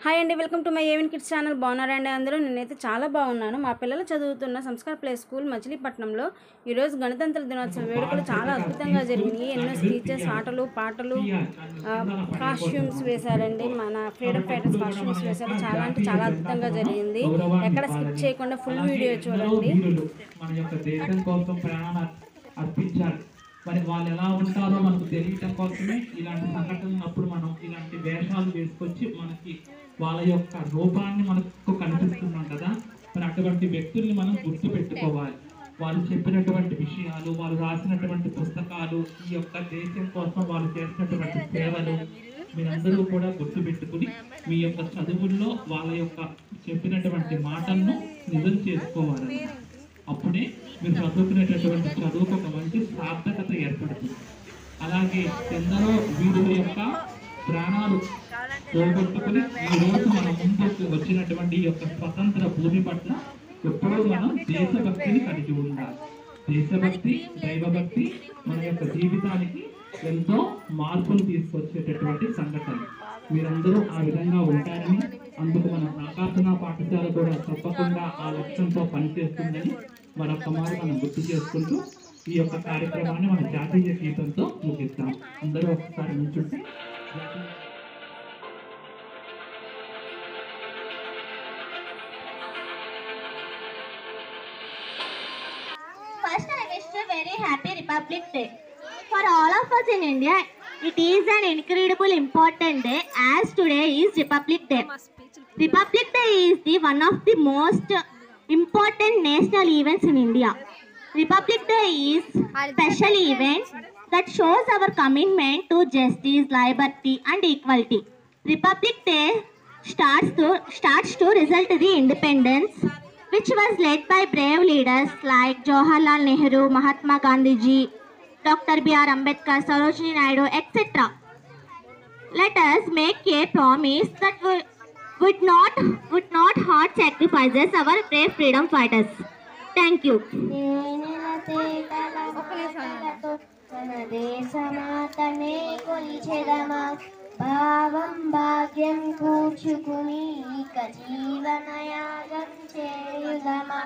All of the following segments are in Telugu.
హాయ్ అండి, welcome to my Avin kids channel. బాగున్నారండి అందరూ? నేనైతే చాలా బాగున్నాను. మా పిల్లలు చదువుతున్న సంస్కార్ ప్లే స్కూల్ మచిలీపట్నంలో ఈరోజు గణతంత్ర దినోత్సవ వేడుకలు చాలా అద్భుతంగా జరిగినాయి. ఎన్నో స్పీచెస్, ఆటలు, పాటలు, కాస్ట్యూమ్స్ వేశారండి. మన ఫ్రీడమ్ ఫైటర్స్ కాస్ట్యూమ్స్ వేశారు. చాలా అంటే చాలా అద్భుతంగా జరిగింది. ఎక్కడ స్కిప్ చేయకుండా ఫుల్ వీడియో చూడండి. మన యొక్క దేశం కోసం ప్రాణాలు అర్పించారు. మరి వాళ్ళు ఎలా ఉంటారో మనకు తెలియటం కోసమే ఇలాంటి సంఘటనలు అప్పుడు మనం ఇలాంటి వేషాలు వేసుకొచ్చి మనకి వాళ్ళ యొక్క రూపాన్ని మనకు కనిపిస్తున్నాం కదా. మరి అటువంటి వ్యక్తుల్ని మనం గుర్తు పెట్టుకోవాలి. వాళ్ళు చెప్పినటువంటి విషయాలు, వాళ్ళు రాసినటువంటి పుస్తకాలు, ఈ యొక్క దేశం కోసం వాళ్ళు చేసినటువంటి సేవలు మీరందరూ కూడా గుర్తు పెట్టుకుని మీ యొక్క చదువుల్లో వాళ్ళ యొక్క చెప్పినటువంటి మాటలను నిజం చేసుకోవాలి. అప్పుడే మీరు చదువుకునేటటువంటి చదువుకు ఒక మంచి సార్థకత ఏర్పడుతుంది. అలాగే ఎందరో వీరుల యొక్క ప్రాణాలు పోగొట్టుకుని ఈ రోజు మన ముందుకు వచ్చినటువంటి ఈ యొక్క స్వతంత్ర భూమి పట్ల ఎప్పుడూ మనం దేశభక్తిని కలిగి ఉండాలి. దేశభక్తి, దైవభక్తి మన యొక్క జీవితానికి ఎంతో మార్పులు తీసుకొచ్చేటటువంటి సంఘటన. మీరందరూ ఆ విధంగా ఉంటారని, అందుకు మన నాగార్జున పాఠశాల కూడా తప్పకుండా ఆ లక్ష్యంతో పనిచేస్తుందని మరొక మారు మనం గుర్తు చేసుకుంటూ ఈ యొక్క కార్యక్రమాన్ని మన జాతీయ గీతంతో ముగిస్తాం. అందరూ ఒకసారి నుంచుంటే First, I wish you a very happy Republic Day. For all of us in India, it is an incredible important day as today is Republic Day. Republic Day is one of the most important national events in India. Republic Day is a special event that shows our commitment to justice, liberty and equality. Republic Day starts to result the independence, which was led by brave leaders like Jawaharlal Nehru, Mahatma Gandhi ji, Dr. B.R. Ambedkar, Sarojini Naidu, etc. Let us make a promise that we would not hurt sacrifices our brave freedom fighters. Thank you. భావం భాగ్యం కూర్చుకుని ఇక జీవనయాగం చేయుదమా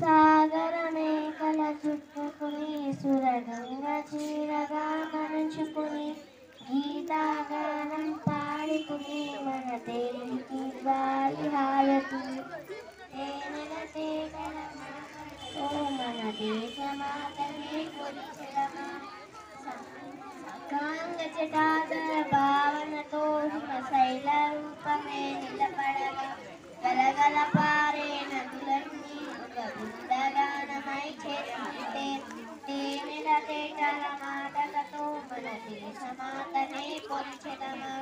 సాగర మేకల చుట్టుకుని సురగంగ చీరగా మనుచుకుని గీతాగానం పాడుకుని మన దేవికి వారి హారతి తేనెల తేగల ఓ మన దేశమాతనే కొలిచెదమా కాంగ జటాధర భావనతో హిమశైల రూపమే నిలబడగా గలగల పారే నదులన్నీ ఒక బృందగానమై చేస్తుంటే తేనెల తేటల మాటలతో మన దేశమాతనే కొలిచెదమా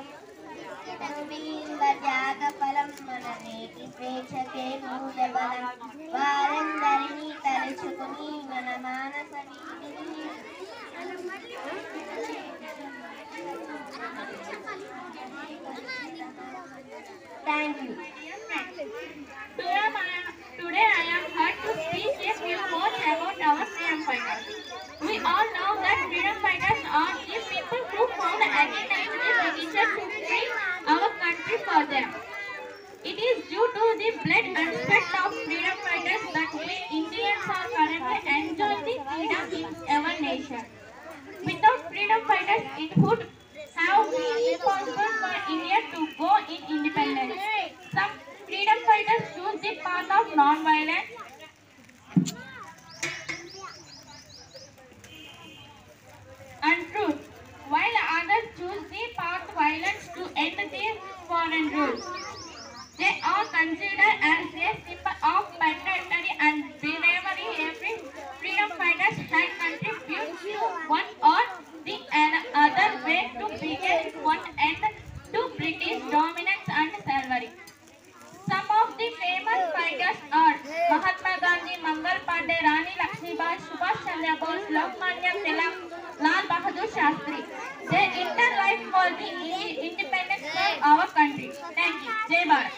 వీళ్ళ త్యాగ ఫలం మన నేటి స్వేచ్ఛకే మూల బలం వారందరినీ తలుచుకుని మన మానస వీధిని Thank you. Today I am here to speak a few words about our freedom fighters. We all know that freedom fighters are the people who fought against the Britishers to free our country for them. It is due to the blood and sweat of freedom fighters that we Indians are currently enjoying the freedom in our nation. Without freedom fighters, it would have been impossible for India to go in independence. Some freedom fighters choose the path of non-violence and truth, while others choose the path of violence to end the foreign rule. They are considered as a symbol of patriotism and bravery. Every freedom fighter had contributed to one or the other way to begin one end to British dominance and slavery. Some of the famous fighters are Mahatma Gandhi, Mangal Pandey, Rani Lakshmibai, Subhash Chandra Bose, Lokmanya Tilak, Lal Bahadur Shastri. Their entire life for the independence of our country. Thank you. Jai Bharat.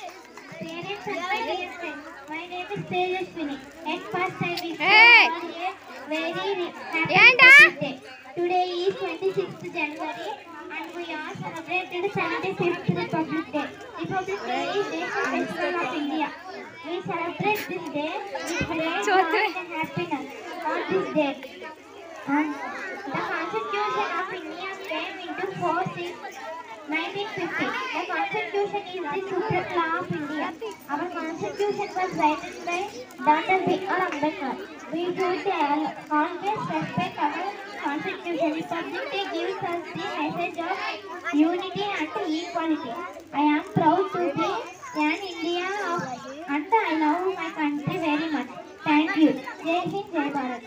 Parents and my dear friends, my name is Tejaswini. At first I wish you all a very happy Republic Day. Today is 26th January and we are celebrated 75th Republic Day. Republic Day is National Festival of India. We celebrate this day with great joy and happiness on this day. The Constitution of India came into force in 1950. The Constitution is the supreme law of India. Our Constitution was written by Dr. B.R. Ambedkar. We should always respect our Constitution. Republic Day gives us the message of unity and equality. I am proud to be an Indian and I love my country very much. Thank you. Jai Hind, Jai Bharat.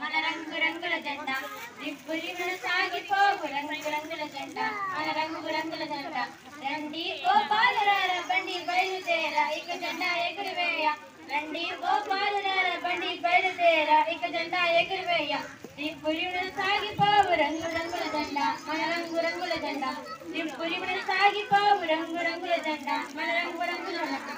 మన రంగు రంగుల జెండా రిబ్బురిమున సాగిపోవు రంగు రంగుల జెండా మన రంగు రంగుల జెండా రండి ఓ బాలురార బండి బయలుదేరా ఇక జెండా ఎగురువేయ రండి ఓ బాలురార బండి బయలుదేరా ఇక జెండా ఎగురువేయ రిబ్బురిమున సాగిపోవు రంగు రంగుల జెండా మన రంగు రంగుల జెండా రిబ్బురిమున సాగిపోవు రంగు రంగుల జెండా మన రంగు రంగుల జెండా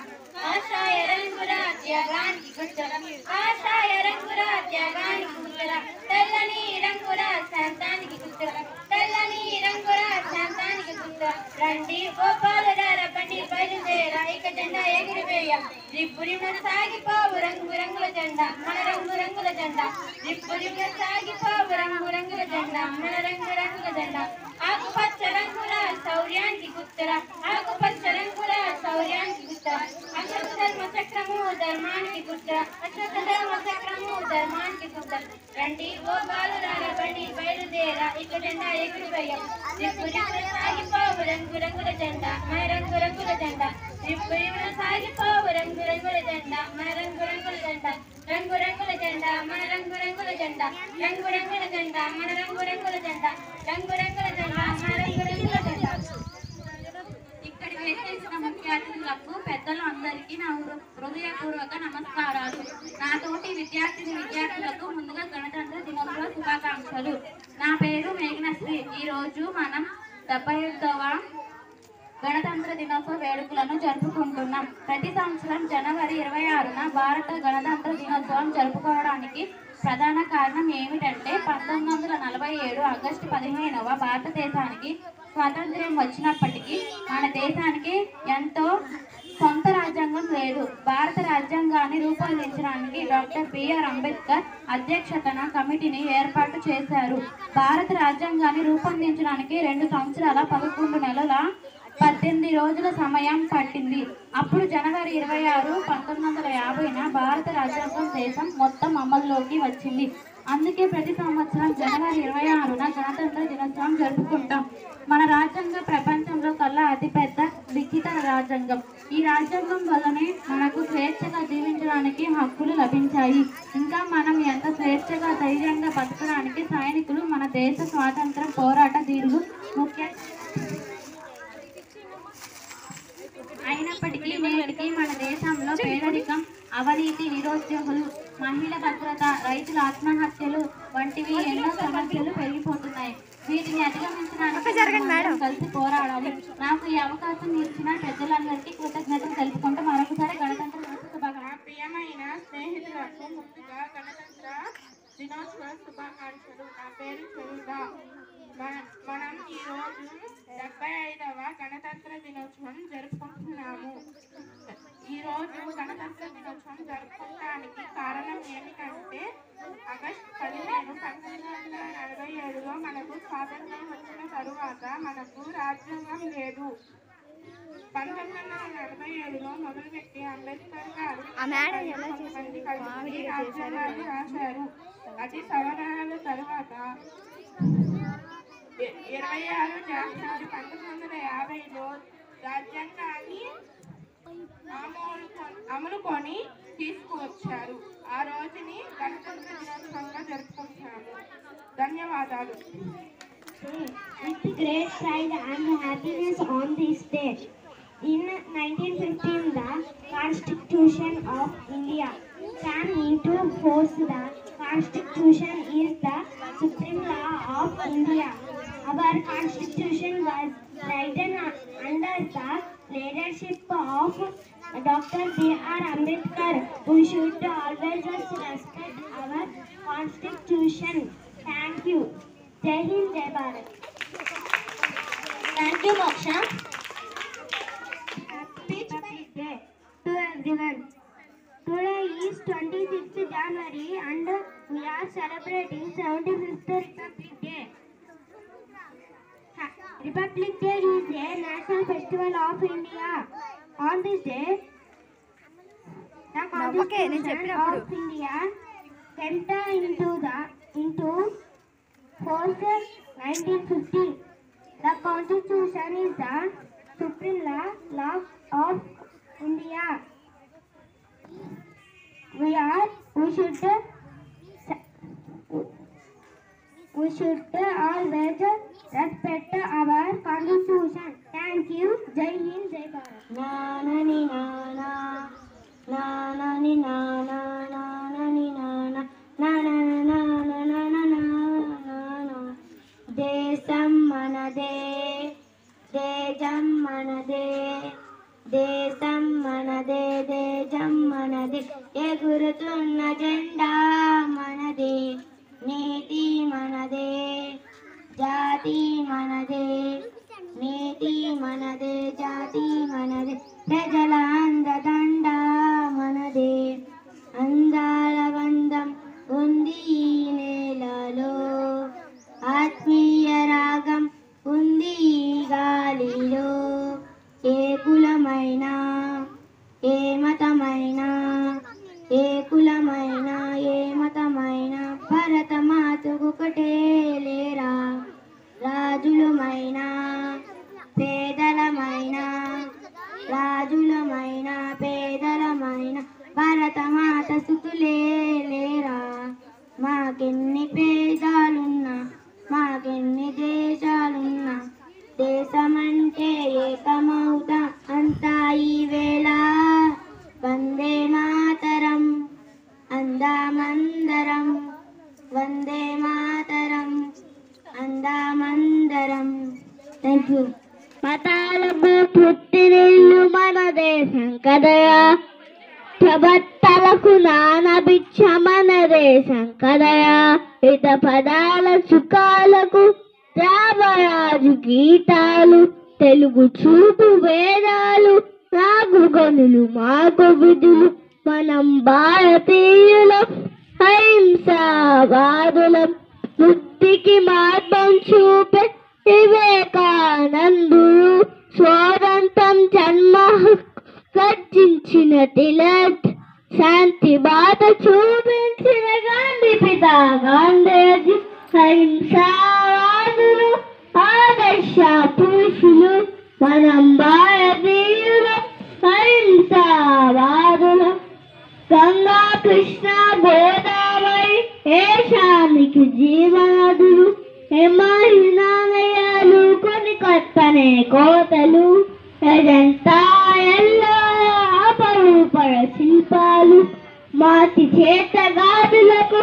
ఆశాయ రంగుల త్యాగానికి గుర్తుల ఆశాయ రంగుల త్యాగానికి గుర్తుల తెల్లని రంగుల శాంతానికి గుర్తుల తెల్లని రంగుల శాంతానికి గుర్తుల రండి గోపాలురార బండి బయలుదేరా ఇక జెండా ఎగిరివేయ రిబ్బురిమున సాగిపోవు రంగు రంగుల జెండా మన రంగు రంగుల జెండా రిబ్బురిమున సాగిపోవు రంగు రంగుల జెండా మన రంగు రంగుల జెండా ఆకుపచ్చ రంగుల శౌర్యానికి గుర్తుల ఆకుపచ్చ రంగుల శౌర్యానికి గుర్తుల అశోక ధర్మ చక్రము ధర్మానికి గుర్తుల అశోక ధర్మ చక్రము ధర్మానికి గుర్తుల రండి ఓ బాలురార బండి బయలుదేరా ఇక జెండా ఎగురువేయ రిబ్బురిమున సాగిపోవు రంగు రంగుల జెండా మన రంగు రంగుల జెండా రిబ్బురిమున సాగిపోవు రంగు రంగుల జెండా మన రంగు రంగుల జెండా రంగు రంగుల జెండా మన రంగు రంగుల జెండా రంగు రంగుల జెండా మన రంగు రంగుల జెండా రంగు రంగుల జెండా మన రంగు రంగుల జెండా. ఇక్కడి వేసేసిన ముఖ్య అతిథులకు పెద్దలు అందరికీ నా హృదయపూర్వక నమస్కారాలు. నాతోటి విద్యార్థులకు ముందుగా గణతంత్ర దినోత్సవ శుభాకాంక్షలు. నా పేరు మేఘనశ్రీ. ఈరోజు మనం 75వ గణతంత్ర దినోత్సవ వేడుకలను జరుపుకుంటున్నాం. ప్రతి సంవత్సరం జనవరి 26న భారత గణతంత్ర దినోత్సవం జరుపుకోవడానికి ప్రధాన కారణం ఏమిటంటే 1947 ఆగస్టు 15వ భారతదేశానికి స్వాతంత్ర్యం వచ్చినప్పటికీ మన దేశానికి ఎంతో సొంత రాజ్యాంగం లేదు. భారత రాజ్యాంగాన్ని రూపొందించడానికి డాక్టర్ బిఆర్ అంబేద్కర్ అధ్యక్షతన కమిటీని ఏర్పాటు చేశారు. భారత రాజ్యాంగాన్ని రూపొందించడానికి 2 సంవత్సరాల 11 నెలల 18 రోజుల సమయం పట్టింది. అప్పుడు జనవరి 26, 1950న భారత రాజ్యాంగం దేశం మొత్తం అమల్లోకి వచ్చింది. అందుకే ప్రతి సంవత్సరం జనవరి 26న గణతంత్ర దినోత్సవం జరుపుకుంటాం. మన రాజ్యాంగం ప్రపంచంలో కల్లా అతిపెద్ద లిఖిత రాజ్యాంగం. ఈ రాజ్యాంగం వల్లనే మనకు స్వేచ్ఛగా జీవించడానికి హక్కులు లభించాయి. ఇంకా మనం ఎంత స్వేచ్ఛగా ధైర్యంగా బతకడానికి సైనికులు మన దేశ స్వాతంత్ర పోరాట ధీరులు ముఖ్య. అయినప్పటికీ నేటికి మన దేశంలో పేదరికం, అవినీతి, నిరుద్యోగులు, మహిళా భద్రత, రైతుల ఆత్మహత్యలు వంటివి ఎన్నో సమస్యలు పెరిగిపోతున్నాయి. వీటిని అధిగమించడానికి కలిసి పోరాడాలి. నాకు ఈ అవకాశం ఇచ్చిన పెద్దలందరికీ కృతజ్ఞతలు తెలుపుకుంటూ మరొకసారి గణతంత్ర ప్రియమైన స్నేహితులకు ముందుగా గణతంత్ర దినోత్సవ శుభాకాంక్షలు. నా పేరు చరిత. మనం ఈరోజు 75వ గణతంత్ర దినోత్సవం జరుపుకుంటున్నాము. ఈరోజు గణతంత్ర దినోత్సవం జరుపుకోవడానికి కారణం ఏమిటంటే ఆగస్టు 15, 1947లో మనకు స్వాతంత్ర్యం వచ్చిన తరువాత మనకు రాజ్యాంగం లేదు. 1947లో మొదలుపెట్టి అంబేద్కర్ గారు మంది కలిసి రాజ్యాంగాన్ని రాశారు. అది సవరణల తరువాత 26 జనవరి 1950లో రాజ్యాంగాన్ని అమలుకొని తీసుకువచ్చారు. ఆ రోజుని గణతంత్ర దినోత్సవంగా జరుపుకుంటున్నాము. ధన్యవాదాలు. With great pride and happiness on this day. In 1915, the Constitution of India came into force. The Constitution is the supreme law of India. Our Constitution was written under the leadership of Dr. B.R. Ambedkar. We should always respect our Constitution. Thank you. Jai Hind, Jai Bharat. Thank you, Moksha. Happy Republic Day to everyone. Today is 26th January and we are celebrating 75th Republic Day. Republic Day is a national festival of India. On this day, the Constitution of India came into force 1950. The Constitution is the supreme law of India. We should always respect our Constitution. Thank you. Jai Hind, Jai Bharat. Na na ni na na na na ni na na na na ni na na na na na na na na na na. Desam manade, dejam manade, desam manade, dejam manade. ఎగురుతున్న జెండా మనదే, నీతి మనదే, జాతి మనదే, నీతి మనదే, జాతి మనదే, ప్రజల అందదండ మనదే. అందాల బంధం ఉంది ఈ నేలలో, ఆత్మీయ రాగం ఉంది ఈ గాలిలో. ఏ కులమైనా ఏ మతమైనా, ఏ కులమైనా ఏ మతమైనా భరతమాతకు ఒకటే లేరా. రాజులమైనా పేదలమైనా, రాజులమైనా పేదలమైనా భరతమాత సుతులే లేరా. మాకెన్ని పేదాలున్నా, మాకెన్ని దేశాలున్నా, దేశమంటే ఏకమవుతా అంతా ఈ వేళ. వందే మాతరం అందామందరం, వందే మాతరం అందామందరం. Thank you. మతాలకు పుట్టినిల్లు మన దేశం కదయా, ప్రబత్తలకు నానబిచ్చ మన దేశం కదయా. ఇత పదాల సుఖాలకు రామరాజు గీతాలు, తెలుగు చూపు వేదాలు, నాకు గనులు మాకు విధులు. మనం భారతీయులం, అహింసావాదులం, బుద్ధికి మార్గం చూపే వివేకానందుడు. స్వాతంత్రం జన్మ గర్జించిన తిలక్, శాంతి బాట చూపించిన గాంధీ పిత గాంధీజీ. అహింసావాదులు ఆదర్శ పురుషులు, మనం భారతీయులం, అహింసావాదులం. గంగా కృష్ణ గోదావరి ఏషానికి జీవనదులు, హిమాలయాలు కొన్ని కొత్తనే కోతలు. అజంతా ఎల్లోరా అపరూపర శిల్పాలు, మాటి చేత గాదులకు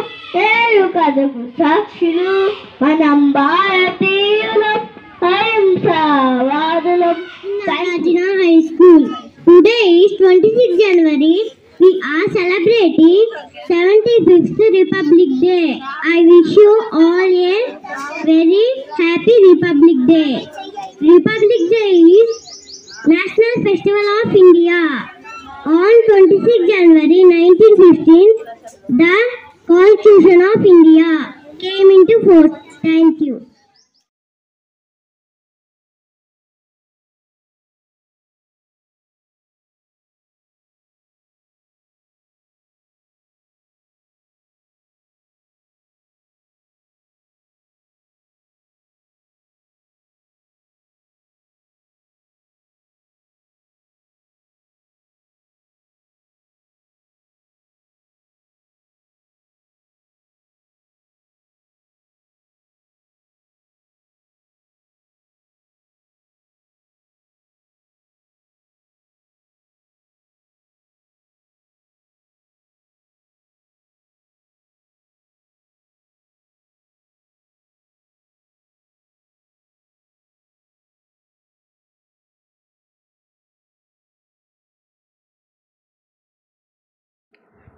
ఏడు కథకు సాక్షులు. మనం భారతీయులం, అహింసావాదులం. Sarajina High School. Today is 26 January. We are celebrating 75th Republic Day. I wish you all a very happy Republic Day. Republic Day is National Festival of India. On 26 January 1915, the Constitution of India came into force. Thank you.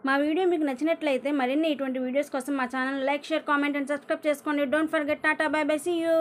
మా వీడియో మీకు నచ్చినట్లయితే మరిన్ని ఇటువంటి వీడియోస్ కోసం మా channel like, share, comment and subscribe చేసుకోండి. Don't forget. Tata, bye bye, see you.